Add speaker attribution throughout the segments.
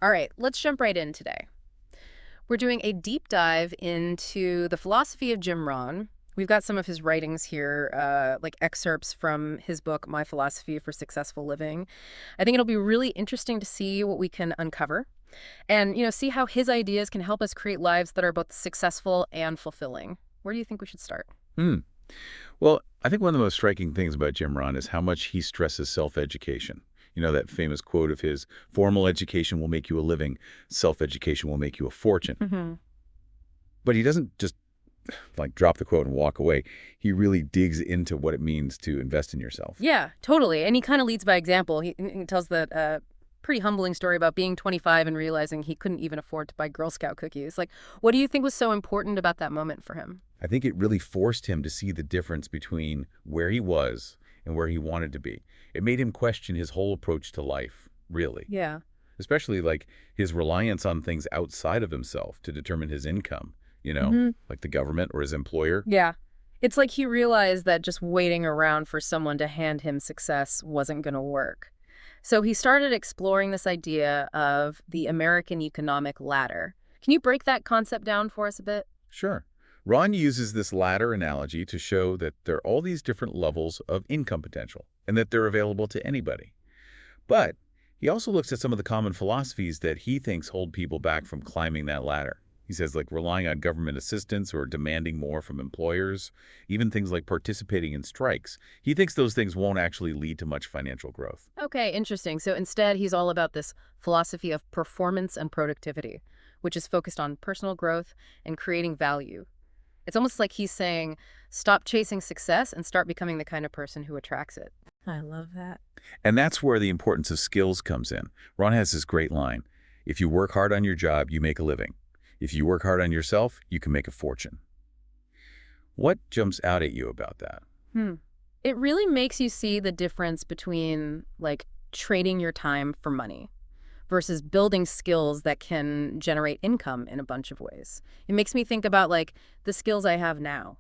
Speaker 1: All right, let's jump right in today. We're doing a deep dive into the philosophy of Jim Rohn. We've got some of his writings here, like excerpts from his book, My Philosophy for Successful Living. I think it'll be really interesting to see what we can uncover and, see how his ideas can help us create lives that are both successful and fulfilling. Where do you think we should start?
Speaker 2: Hmm. Well, I think one of the most striking things about Jim Rohn is how much he stresses self-education. You know, that famous quote of his, formal education will make you a living, self-education will make you a fortune.
Speaker 1: Hmm.
Speaker 2: But he doesn't just like drop the quote and walk away. He really digs into what it means to invest in yourself.
Speaker 1: Yeah, totally. And he kind of leads by example. He tells that pretty humbling story about being 25 and realizing he couldn't even afford to buy Girl Scout cookies. Like, what do you think was so important about that moment for him?
Speaker 2: I think it really forced him to see the difference between where he was and where he wanted to be. It made him question his whole approach to life, really.
Speaker 1: Yeah.
Speaker 2: Especially like his reliance on things outside of himself to determine his income,
Speaker 1: Hmm.
Speaker 2: like the government or his employer.
Speaker 1: Yeah. It's like he realized that just waiting around for someone to hand him success wasn't going to work. So he started exploring this idea of the American economic ladder. Can you break that concept down for us a bit?
Speaker 2: Sure. Ron uses this ladder analogy to show that there are all these different levels of income potential and that they're available to anybody. But he also looks at some of the common philosophies that he thinks hold people back from climbing that ladder. He says like relying on government assistance or demanding more from employers, even things like participating in strikes. He thinks those things won't actually lead to much financial growth.
Speaker 1: Okay, interesting. So instead, he's all about this philosophy of performance and productivity, which is focused on personal growth and creating value. It's almost like he's saying, stop chasing success and start becoming the kind of person who attracts it. I love that.
Speaker 2: And that's where the importance of skills comes in. Ron has this great line: if you work hard on your job, you make a living. If you work hard on yourself, you can make a fortune. What jumps out at you about that?
Speaker 1: Hmm. It really makes you see the difference between like trading your time for money versus building skills that can generate income in a bunch of ways. It makes me think about like the skills I have now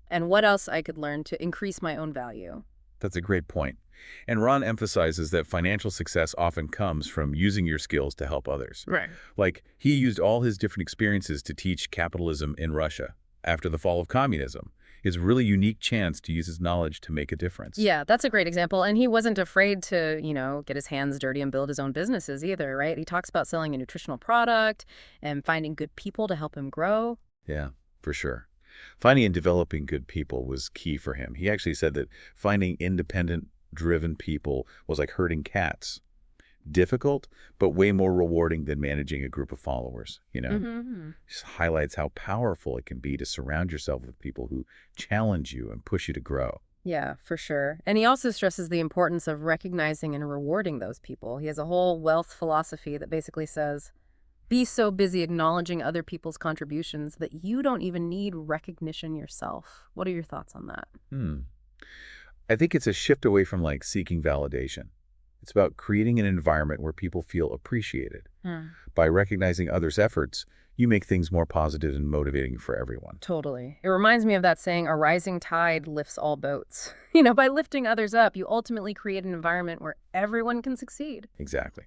Speaker 1: and what else I could learn to increase my own value.
Speaker 2: That's a great point. And Ron emphasizes that financial success often comes from using your skills to help others.
Speaker 1: Right.
Speaker 2: Like, he used all his different experiences to teach capitalism in Russia after the fall of communism. His really unique chance to use his knowledge to make a difference.
Speaker 1: Yeah, that's a great example. And he wasn't afraid to, get his hands dirty and build his own businesses either, right? He talks about selling a nutritional product and finding good people to help him grow.
Speaker 2: Yeah, for sure. Finding and developing good people was key for him. He actually said that finding independent, driven people was like herding cats. Difficult, but way more rewarding than managing a group of followers.
Speaker 1: Hmm.
Speaker 2: Just highlights how powerful it can be to surround yourself with people who challenge you and push you to grow.
Speaker 1: Yeah, for sure. And he also stresses the importance of recognizing and rewarding those people. He has a whole wealth philosophy that basically says, be so busy acknowledging other people's contributions that you don't even need recognition yourself. What are your thoughts on that?
Speaker 2: Hmm. I think it's a shift away from like seeking validation. It's about creating an environment where people feel appreciated.
Speaker 1: Hmm.
Speaker 2: By recognizing others' efforts, you make things more positive and motivating for everyone.
Speaker 1: Totally. It reminds me of that saying, a rising tide lifts all boats. By lifting others up, you ultimately create an environment where everyone can succeed.
Speaker 2: Exactly.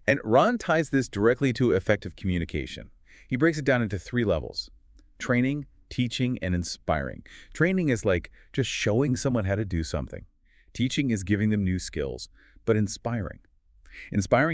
Speaker 2: And Ron ties this directly to effective communication. He breaks it down into 3 levels: training, teaching, and inspiring. Training is like just showing someone how to do something. Teaching is giving them new skills, but inspiring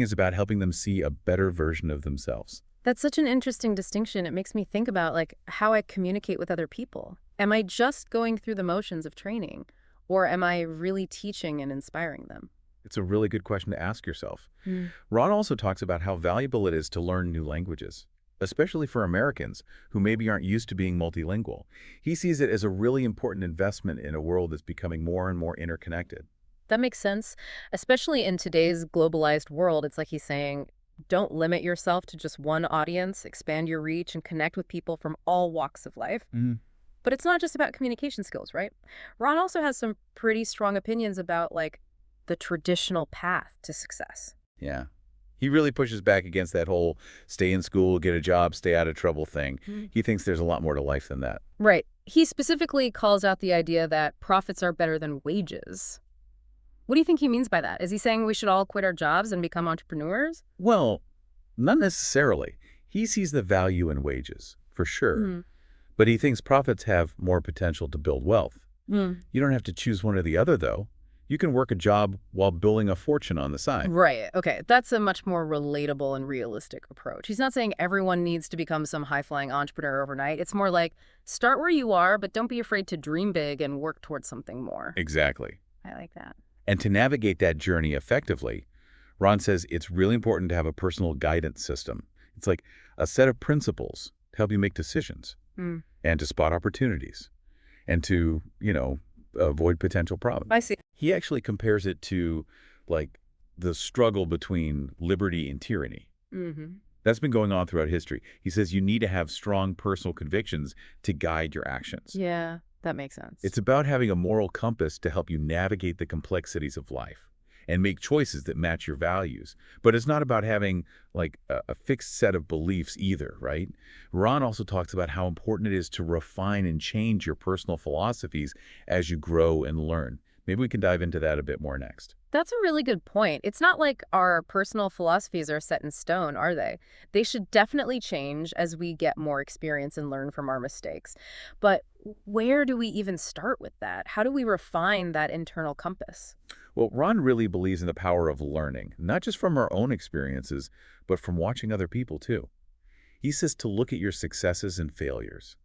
Speaker 2: is about helping them see a better version of themselves.
Speaker 1: That's such an interesting distinction. It makes me think about like how I communicate with other people. Am I just going through the motions of training, or am I really teaching and inspiring them?
Speaker 2: It's a really good question to ask yourself.
Speaker 1: Hmm.
Speaker 2: Ron also talks about how valuable it is to learn new languages, especially for Americans who maybe aren't used to being multilingual. He sees it as a really important investment in a world that's becoming more and more interconnected.
Speaker 1: That makes sense, especially in today's globalized world. It's like he's saying, don't limit yourself to just one audience, expand your reach and connect with people from all walks of life.
Speaker 2: Mhm.
Speaker 1: But it's not just about communication skills, right? Ron also has some pretty strong opinions about like the traditional path to success.
Speaker 2: Yeah. He really pushes back against that whole stay in school, get a job, stay out of trouble thing.
Speaker 1: Mhm.
Speaker 2: He thinks there's a lot more to life than that.
Speaker 1: Right. He specifically calls out the idea that profits are better than wages. What do you think he means by that? Is he saying we should all quit our jobs and become entrepreneurs?
Speaker 2: Well, Not necessarily. He sees the value in wages, for sure.
Speaker 1: Hmm.
Speaker 2: But he thinks profits have more potential to build wealth.
Speaker 1: Mm.
Speaker 2: You don't have to choose one or the other, though. You can work a job while building a fortune on the side.
Speaker 1: Right. Okay. That's a much more relatable and realistic approach. He's not saying everyone needs to become some high-flying entrepreneur overnight. It's more like start where you are, but don't be afraid to dream big and work towards something more.
Speaker 2: Exactly.
Speaker 1: I like that.
Speaker 2: And to navigate that journey effectively, Ron says it's really important to have a personal guidance system. It's like a set of principles to help you make decisions
Speaker 1: Mm.
Speaker 2: and to spot opportunities and to, avoid potential problems.
Speaker 1: I see.
Speaker 2: He actually compares it to, like, the struggle between liberty and tyranny.
Speaker 1: Mm-hmm.
Speaker 2: That's been going on throughout history. He says you need to have strong personal convictions to guide your actions.
Speaker 1: Yeah, that makes sense.
Speaker 2: It's about having a moral compass to help you navigate the complexities of life and make choices that match your values. But it's not about having, like, a fixed set of beliefs either, right? Ron also talks about how important it is to refine and change your personal philosophies as you grow and learn. Maybe we can dive into that a bit more next.
Speaker 1: That's a really good point. It's not like our personal philosophies are set in stone, are they? They should definitely change as we get more experience and learn from our mistakes. But where do we even start with that? How do we refine that internal compass?
Speaker 2: Well, Ron really believes in the power of learning, not just from our own experiences, but from watching other people too. He says to look at your successes and failures,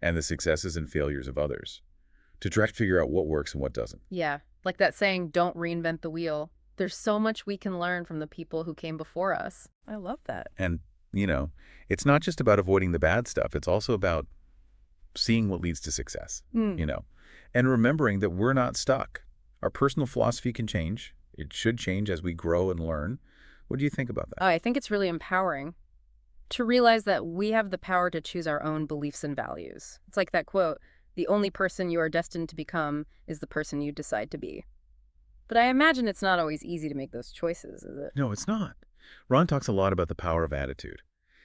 Speaker 2: and the successes and failures of others, to try to figure out what works and what doesn't.
Speaker 1: Yeah, like that saying, don't reinvent the wheel. There's so much we can learn from the people who came before us. I love that.
Speaker 2: And, it's not just about avoiding the bad stuff. It's also about seeing what leads to success,
Speaker 1: Mm.
Speaker 2: and remembering that we're not stuck. Our personal philosophy can change. It should change as we grow and learn. What do you think about that?
Speaker 1: I think it's really empowering to realize that we have the power to choose our own beliefs and values. It's like that quote, the only person you are destined to become is the person you decide to be. But I imagine it's not always easy to make those choices, is it?
Speaker 2: No, it's not. Ron talks a lot about the power of attitude.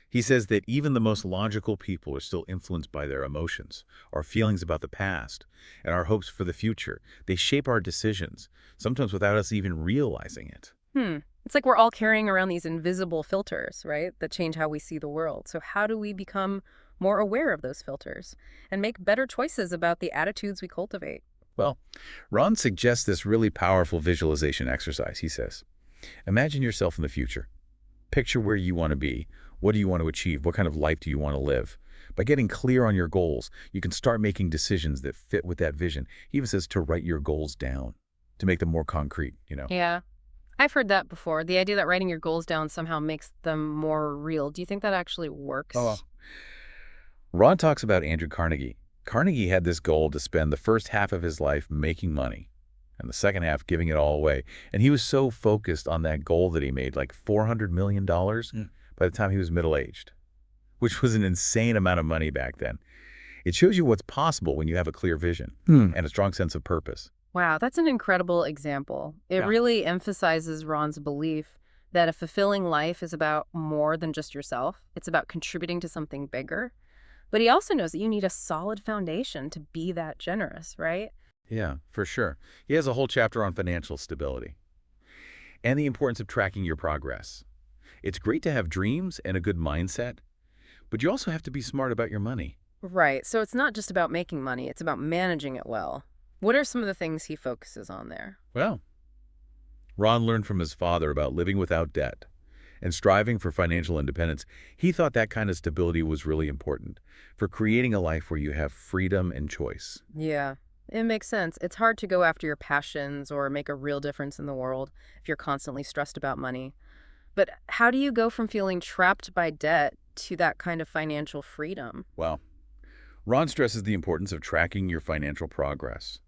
Speaker 2: He says that even the most logical people are still influenced by their emotions, our feelings about the past, and our hopes for the future. They shape our decisions, sometimes without us even realizing it.
Speaker 1: It's like we're all carrying around these invisible filters, right, that change how we see the world. So how do we become more aware of those filters and make better choices about the attitudes we cultivate?
Speaker 2: Well, Ron suggests this really powerful visualization exercise. He says, imagine yourself in the future. Picture where you want to be. What do you want to achieve? What kind of life do you want to live? By getting clear on your goals, you can start making decisions that fit with that vision. He even says to write your goals down, to make them more concrete.
Speaker 1: Yeah, I've heard that before. The idea that writing your goals down somehow makes them more real. Do you think that actually works?
Speaker 2: Oh, Ron talks about Andrew Carnegie. Carnegie had this goal to spend the first half of his life making money and the second half giving it all away. And he was so focused on that goal that he made like $400 million by the time he was middle-aged, which was an insane amount of money back then. It shows you what's possible when you have a clear vision and a strong sense of purpose.
Speaker 1: Wow, that's an incredible example. It
Speaker 2: Yeah.
Speaker 1: really emphasizes Ron's belief that a fulfilling life is about more than just yourself. It's about contributing to something bigger. But he also knows that you need a solid foundation to be that generous, right?
Speaker 2: Yeah, for sure. He has a whole chapter on financial stability and the importance of tracking your progress. It's great to have dreams and a good mindset, but you also have to be smart about your money.
Speaker 1: Right. So it's not just about making money, it's about managing it well. What are some of the things he focuses on there?
Speaker 2: Well, Ron learned from his father about living without debt and striving for financial independence. He thought that kind of stability was really important for creating a life where you have freedom and choice.
Speaker 1: Yeah, it makes sense. It's hard to go after your passions or make a real difference in the world if you're constantly stressed about money. But how do you go from feeling trapped by debt to that kind of financial freedom?
Speaker 2: Well, Ron stresses the importance of tracking your financial progress.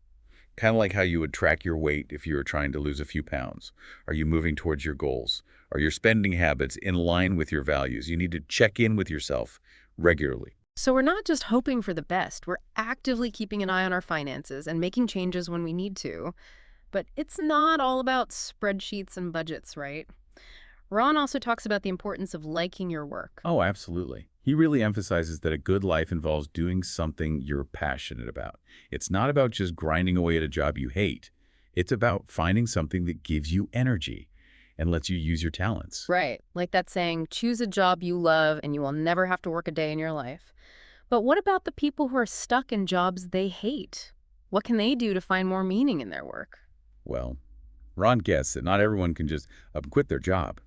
Speaker 2: Kind of like how you would track your weight if you were trying to lose a few pounds. Are you moving towards your goals? Are your spending habits in line with your values? You need to check in with yourself regularly.
Speaker 1: So we're not just hoping for the best, we're actively keeping an eye on our finances and making changes when we need to. But it's not all about spreadsheets and budgets, right? Ron also talks about the importance of liking your work.
Speaker 2: Oh, absolutely. He really emphasizes that a good life involves doing something you're passionate about. It's not about just grinding away at a job you hate. It's about finding something that gives you energy and lets you use your talents.
Speaker 1: Right. Like that saying, choose a job you love and you will never have to work a day in your life. But what about the people who are stuck in jobs they hate? What can they do to find more meaning in their work?
Speaker 2: Well, Ron gets that not everyone can just quit their job,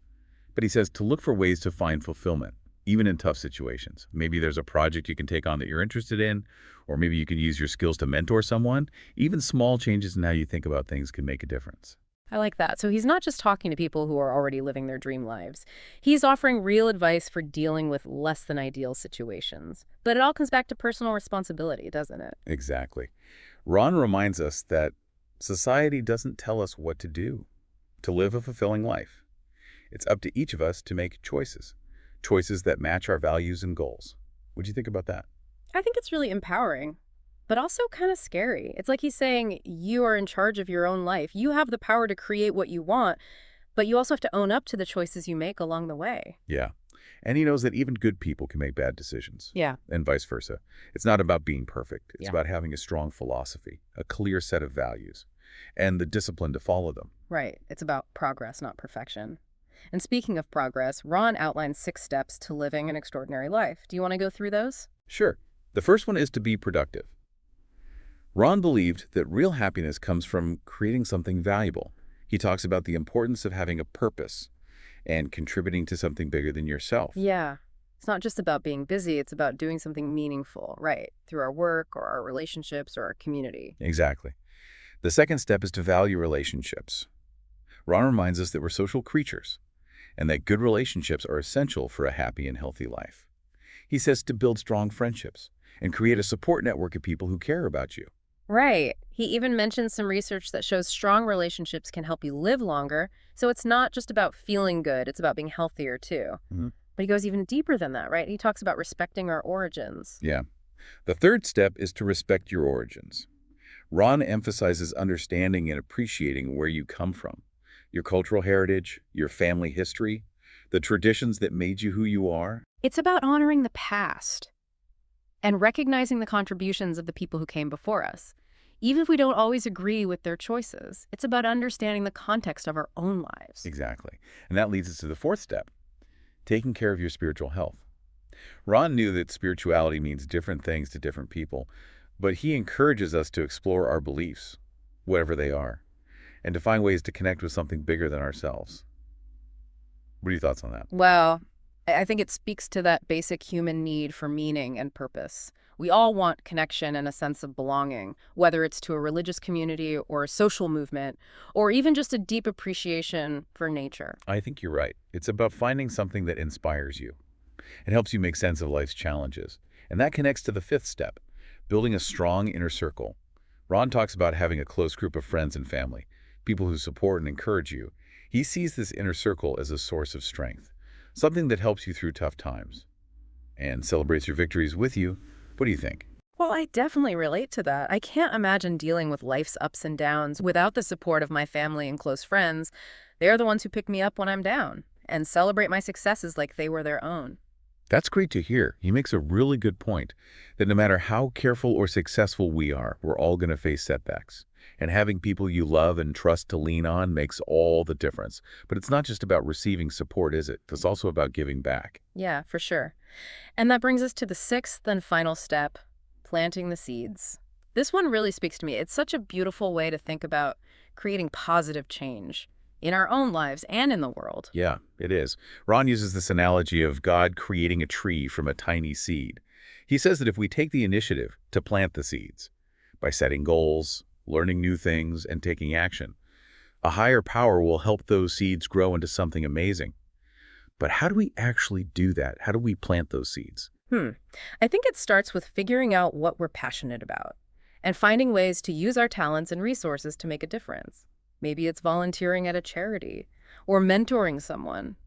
Speaker 2: but he says to look for ways to find fulfillment, even in tough situations. Maybe there's a project you can take on that you're interested in, or maybe you can use your skills to mentor someone. Even small changes in how you think about things can make a difference.
Speaker 1: I like that. So he's not just talking to people who are already living their dream lives. He's offering real advice for dealing with less than ideal situations. But it all comes back to personal responsibility, doesn't it?
Speaker 2: Exactly. Ron reminds us that society doesn't tell us what to do to live a fulfilling life. It's up to each of us to make choices, choices that match our values and goals. What do you think about that?
Speaker 1: I think it's really empowering, but also kind of scary. It's like he's saying you are in charge of your own life. You have the power to create what you want, but you also have to own up to the choices you make along the way.
Speaker 2: Yeah. And he knows that even good people can make bad decisions,
Speaker 1: Yeah.
Speaker 2: and vice versa. It's not about being perfect. It's
Speaker 1: Yeah.
Speaker 2: about having a strong philosophy, a clear set of values, and the discipline to follow them.
Speaker 1: Right. It's about progress, not perfection. And speaking of progress, Ron outlines 6 steps to living an extraordinary life. Do you want to go through those?
Speaker 2: Sure. The first one is to be productive. Ron believed that real happiness comes from creating something valuable. He talks about the importance of having a purpose and contributing to something bigger than yourself.
Speaker 1: Yeah. It's not just about being busy, it's about doing something meaningful, right? Through our work or our relationships or our community.
Speaker 2: Exactly. The second step is to value relationships. Ron reminds us that we're social creatures and that good relationships are essential for a happy and healthy life. He says to build strong friendships and create a support network of people who care about you.
Speaker 1: Right. He even mentions some research that shows strong relationships can help you live longer. So it's not just about feeling good, it's about being healthier too.
Speaker 2: Mhm.
Speaker 1: But he goes even deeper than that, right? He talks about respecting our origins.
Speaker 2: Yeah. The third step is to respect your origins. Ron emphasizes understanding and appreciating where you come from, your cultural heritage, your family history, the traditions that made you who you are.
Speaker 1: It's about honoring the past and recognizing the contributions of the people who came before us. Even if we don't always agree with their choices, it's about understanding the context of our own lives.
Speaker 2: Exactly. And that leads us to the fourth step, taking care of your spiritual health. Ron knew that spirituality means different things to different people, but he encourages us to explore our beliefs, whatever they are, and to find ways to connect with something bigger than ourselves. What are your thoughts on that?
Speaker 1: Well, I think it speaks to that basic human need for meaning and purpose. We all want connection and a sense of belonging, whether it's to a religious community or a social movement, or even just a deep appreciation for nature.
Speaker 2: I think you're right. It's about finding something that inspires you. It helps you make sense of life's challenges. And that connects to the fifth step, building a strong inner circle. Ron talks about having a close group of friends and family, people who support and encourage you. He sees this inner circle as a source of strength, something that helps you through tough times and celebrates your victories with you. What do you think?
Speaker 1: Well, I definitely relate to that. I can't imagine dealing with life's ups and downs without the support of my family and close friends. They're the ones who pick me up when I'm down and celebrate my successes like they were their own.
Speaker 2: That's great to hear. He makes a really good point that no matter how careful or successful we are, we're all going to face setbacks. And having people you love and trust to lean on makes all the difference. But it's not just about receiving support, is it? It's also about giving back.
Speaker 1: Yeah, for sure. And that brings us to the 6th and final step, planting the seeds. This one really speaks to me. It's such a beautiful way to think about creating positive change in our own lives and in the world.
Speaker 2: Yeah, it is. Ron uses this analogy of God creating a tree from a tiny seed. He says that if we take the initiative to plant the seeds by setting goals, learning new things, and taking action, a higher power will help those seeds grow into something amazing. But how do we actually do that? How do we plant those seeds?
Speaker 1: I think it starts with figuring out what we're passionate about and finding ways to use our talents and resources to make a difference. Maybe it's volunteering at a charity, or mentoring someone,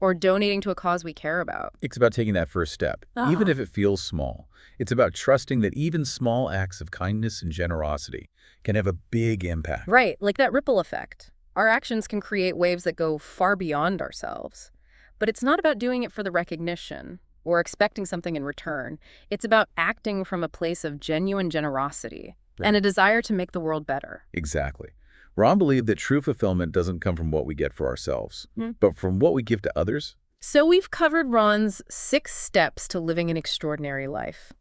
Speaker 1: or donating to a cause we care about.
Speaker 2: It's about taking that first step, even if it feels small. It's about trusting that even small acts of kindness and generosity can have a big impact.
Speaker 1: Right, like that ripple effect. Our actions can create waves that go far beyond ourselves. But it's not about doing it for the recognition or expecting something in return. It's about acting from a place of genuine generosity and a desire to make the world better.
Speaker 2: Exactly. Ron believed that true fulfillment doesn't come from what we get for ourselves,
Speaker 1: Hmm.
Speaker 2: but from what we give to others.
Speaker 1: So we've covered Ron's 6 steps to living an extraordinary life,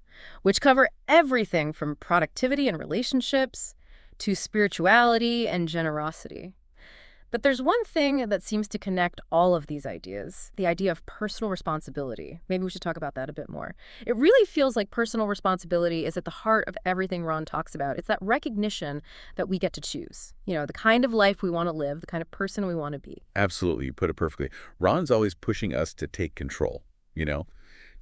Speaker 1: which cover everything from productivity and relationships to spirituality and generosity. But there's one thing that seems to connect all of these ideas, the idea of personal responsibility. Maybe we should talk about that a bit more. It really feels like personal responsibility is at the heart of everything Ron talks about. It's that recognition that we get to choose, the kind of life we want to live, the kind of person we want to be.
Speaker 2: Absolutely, you put it perfectly. Ron's always pushing us to take control,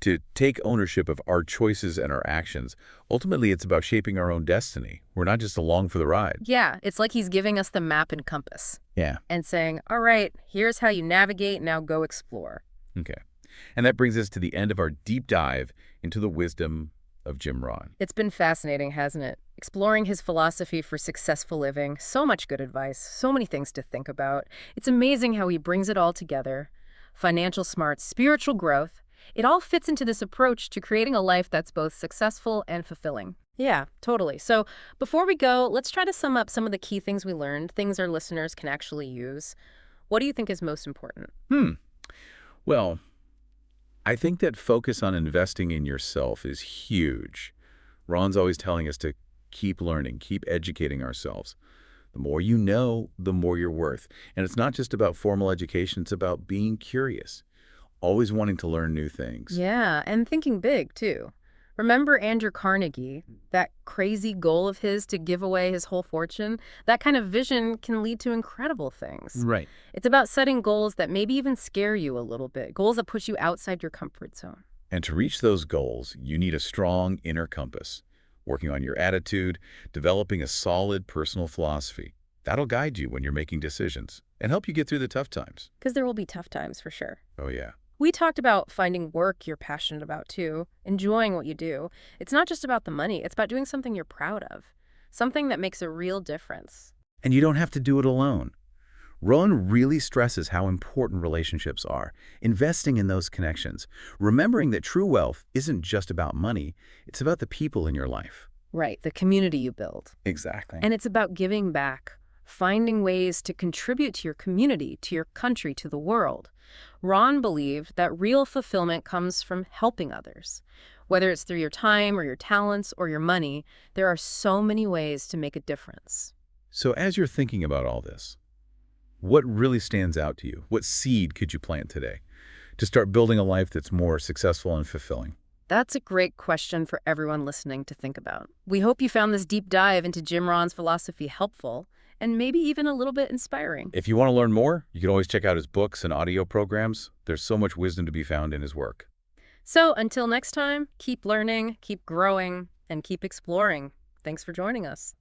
Speaker 2: to take ownership of our choices and our actions. Ultimately, it's about shaping our own destiny. We're not just along for the ride.
Speaker 1: Yeah, it's like he's giving us the map and compass
Speaker 2: Yeah.
Speaker 1: and saying, all right, here's how you navigate, now go explore.
Speaker 2: Okay. And that brings us to the end of our deep dive into the wisdom of Jim Rohn.
Speaker 1: It's been fascinating, hasn't it? Exploring his philosophy for successful living, so much good advice, so many things to think about. It's amazing how he brings it all together. Financial smarts, spiritual growth. It all fits into this approach to creating a life that's both successful and fulfilling. Yeah, totally. So before we go, let's try to sum up some of the key things we learned, things our listeners can actually use. What do you think is most important?
Speaker 2: Well, I think that focus on investing in yourself is huge. Ron's always telling us to keep learning, keep educating ourselves. The more you know, the more you're worth. And it's not just about formal education, it's about being curious, always wanting to learn new things.
Speaker 1: Yeah, and thinking big, too. Remember Andrew Carnegie, that crazy goal of his to give away his whole fortune? That kind of vision can lead to incredible things.
Speaker 2: Right.
Speaker 1: It's about setting goals that maybe even scare you a little bit, goals that push you outside your comfort zone.
Speaker 2: And to reach those goals, you need a strong inner compass, working on your attitude, developing a solid personal philosophy. That'll guide you when you're making decisions and help you get through the tough times.
Speaker 1: Because there will be tough times for sure.
Speaker 2: Oh, yeah.
Speaker 1: We talked about finding work you're passionate about, too, enjoying what you do. It's not just about the money. It's about doing something you're proud of, something that makes a real difference.
Speaker 2: And you don't have to do it alone. Rohn really stresses how important relationships are, investing in those connections, remembering that true wealth isn't just about money, it's about the people in your life.
Speaker 1: Right, the community you build.
Speaker 2: Exactly.
Speaker 1: And it's about giving back, finding ways to contribute to your community, to your country, to the world. Ron believed that real fulfillment comes from helping others. Whether it's through your time or your talents or your money, there are so many ways to make a difference.
Speaker 2: So as you're thinking about all this, what really stands out to you? What seed could you plant today to start building a life that's more successful and fulfilling?
Speaker 1: That's a great question for everyone listening to think about. We hope you found this deep dive into Jim Rohn's philosophy helpful and maybe even a little bit inspiring.
Speaker 2: If you want to learn more, you can always check out his books and audio programs. There's so much wisdom to be found in his work.
Speaker 1: So until next time, keep learning, keep growing, and keep exploring. Thanks for joining us.